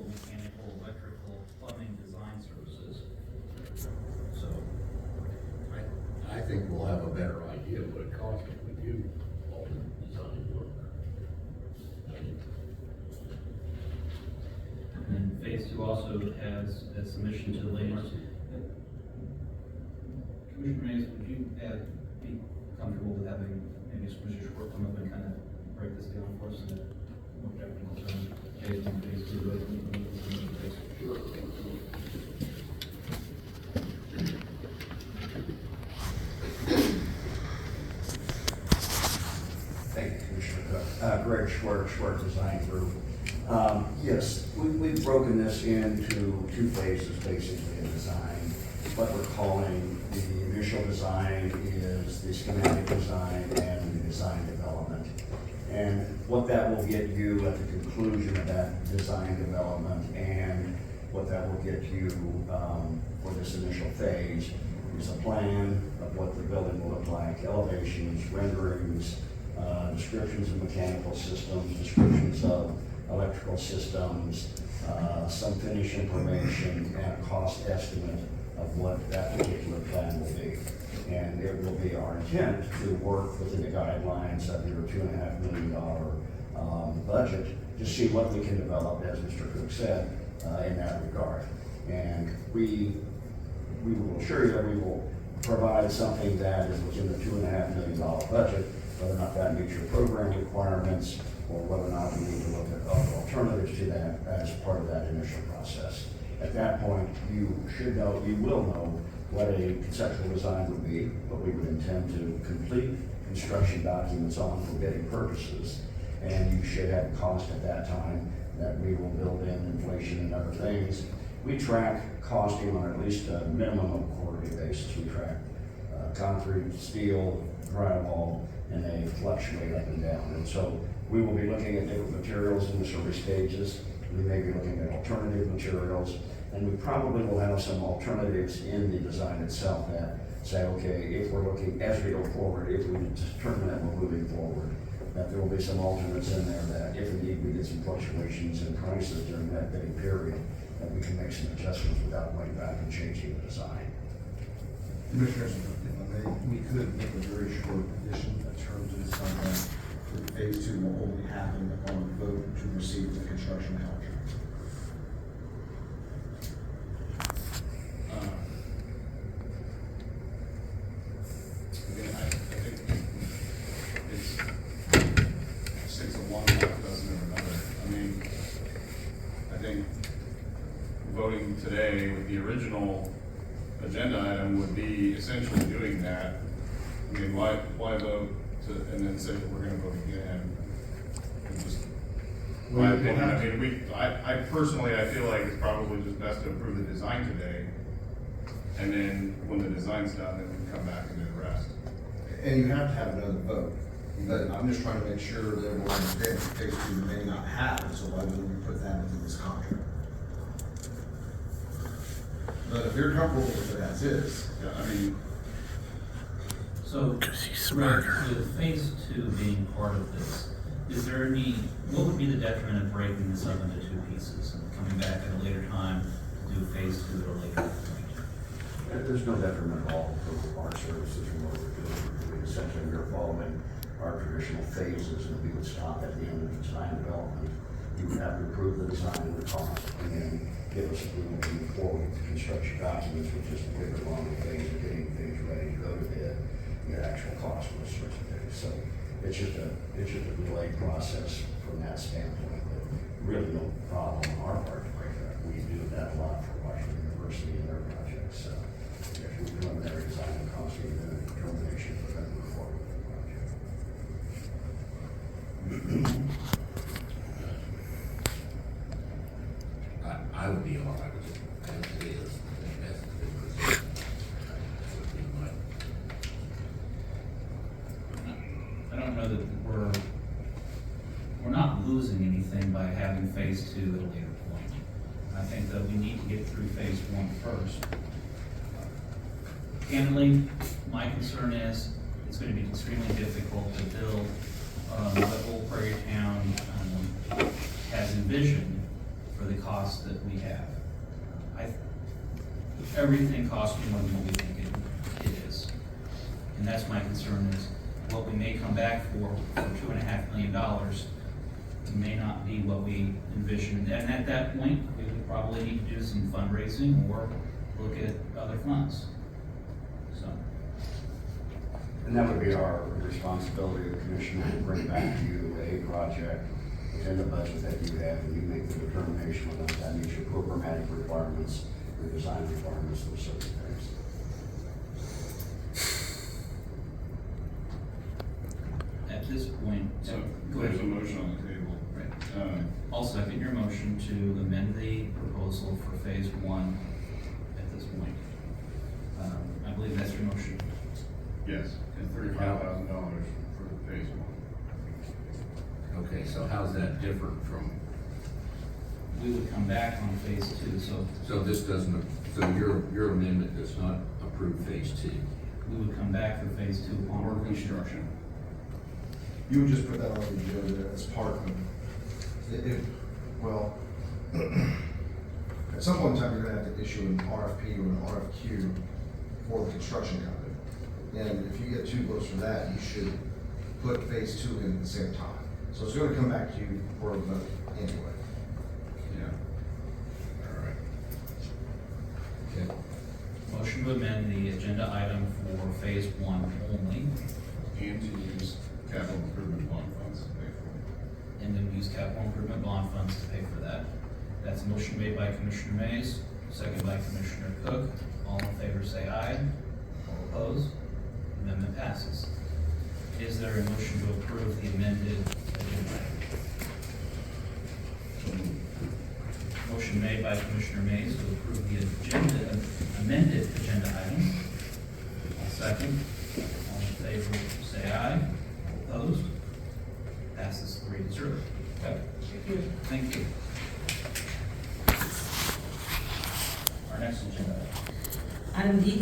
civil, mechanical, electrical, plumbing, design services. So, I think we'll have a better idea what it costs if we do all the design work. and then phase two also has a submission to the landmarks. Commissioner Mays, would you be comfortable with having maybe Mr. Schwartz come up and kind of break this down for us in more technical terms? Phase one, phase two, phase two. Sure. Thank you, Commissioner Cook. Greg Schwartz Design Group. Yes, we've broken this into two phases, basically, in design. What we're calling the initial design is the schematic design and the design development. And what that will get you at the conclusion of that design development and what that will get you for this initial phase is a plan of what the building will look like, elevations, renderings, descriptions of mechanical systems, descriptions of electrical systems, some finish information, and a cost estimate of what that particular plan will be. And it will be our intent to work within the guidelines of your $2.5 million budget to see what we can develop, as Mr. Cook said, in that regard. And we will assure you that we will provide something that is within the $2.5 million budget, whether or not that meets your program requirements or whether or not we need to look at other alternatives to that as part of that initial process. At that point, you will know what a conceptual design would be, what we would intend to complete construction documents on for bidding purposes. And you should have cost at that time that we will build in inflation and other things. We track costing on at least a minimum of a quarterly basis. We track concrete, steel, drywall, and they fluctuate up and down. And so we will be looking at different materials in the early stages. We may be looking at alternative materials, and we probably will have some alternatives in the design itself that say, okay, if we're looking, as we go forward, if we determine that we're moving forward, that there will be some alternates in there that if indeed we get some fluctuations in prices during that bidding period, that we can make some adjustments without going back and changing the design. Commissioners, if I may, we could make a very short addition in terms of this contract. Phase two will only happen upon vote to receive the construction contract. Again, I think it's 6 of one, half a dozen of another. I mean, I think voting today with the original agenda item would be essentially doing that. I mean, why vote to, and then say that we're gonna vote again? And just, my opinion, I mean, I personally, I feel like it's probably just best to approve the design today. And then when the design's done, then we can come back and do the rest. And you have to have another vote. But I'm just trying to make sure that everyone understands that phase two may not happen, so why wouldn't we put that into this contract? But if you're comfortable with it as is, Yeah, I mean, So, with phase two being part of this, is there any, what would be the detriment of breaking this up into two pieces and coming back at a later time to do phase two at a later point? There's no detriment at all for our services from what we're doing. Essentially, we're following our traditional phases, and we would stop at the end of design development. You would have to approve the design and the cost, and then give us approval to move forward with the construction documents, which is the bigger, longer phase of getting things ready to go to bid, the actual cost of those sorts of things. So it's just a delayed process from that standpoint, but really no problem on our part to break that. We do that a lot for Washington University and their projects. So if we preliminary design and costing, then a determination for them to move forward with the project. I would be all right with it, as it is, as it's been presented. Would be my- I don't know that we're not losing anything by having phase two at a later point. I think that we need to get through phase one first. Candidly, my concern is it's going to be extremely difficult to build what Old Prairie Town has envisioned for the cost that we have. Everything costs more than what we think it is. And that's my concern is what we may come back for $2.5 million may not be what we envisioned. And at that point, we would probably need to do some fundraising or look at other funds. So, And that would be our responsibility, the commission to bring back to you a project within the budget that you have, and you make the determination whether that meets your programmatic requirements, your design requirements, those certain things. at this point, So go there's a ahead. motion on the table. Right. I'll second your motion to amend the proposal for phase one at this point. I believe that's your motion. Yes, and $35,000 for phase one. Okay, so how's that different from, We would come back on phase two, so so this doesn't, so your amendment does not approve phase two? we would come back for phase two upon Or completion. construction. You would just put that on the agenda as part of well, at some point in time, you're gonna have to issue an RFP or an RFQ for the construction company. And if you get two votes for that, you should put phase two in at the same time. So it's gonna come back to you for a vote anyway. Yeah. All right. Okay. Motion to amend the agenda item for phase one only, And to use capital improvement bond funds to pay for it. and then use capital improvement bond funds to pay for that. That's a motion made by Commissioner Mays, second by Commissioner Cook. All in favor say aye. All opposed? Amendment passes. Is there a motion to approve the amended agenda item? Motion made by Commissioner Mays to approve the amended agenda item. I'll second. All in favor say aye. All opposed? Passes 3-0. Okay. Thank you. Our next agenda item. Item D,